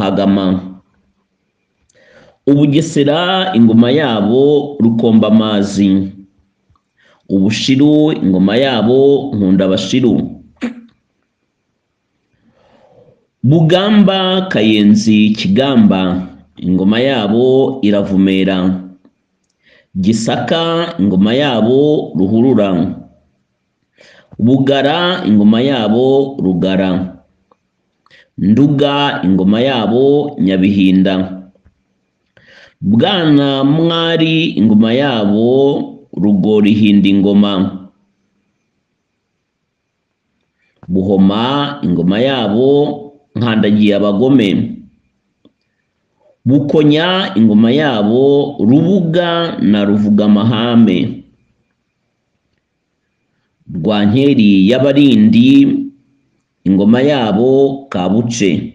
Muhagama. Ubugesera ingoma yabo Rukombamazi. Ubushiru ingoma yabo Nkundabashiru. Bugamba Kayenzi Kigamba ingoma yabo Iravumera. Gisaka ingoma yabo Ruhurura. Bugara ingoma yabo Rugara. Nduga ingoma yabo Nyabihinda. Bwana Mwari ingoma yabo Rugorihinda ingoma. Buhoma ingoma yabo Nkandagiye abagome. Bukonya ingoma yabo Rubuga na Ruvugamahame. Rwankeri y'Abarindi ingoma yabo Kabuce.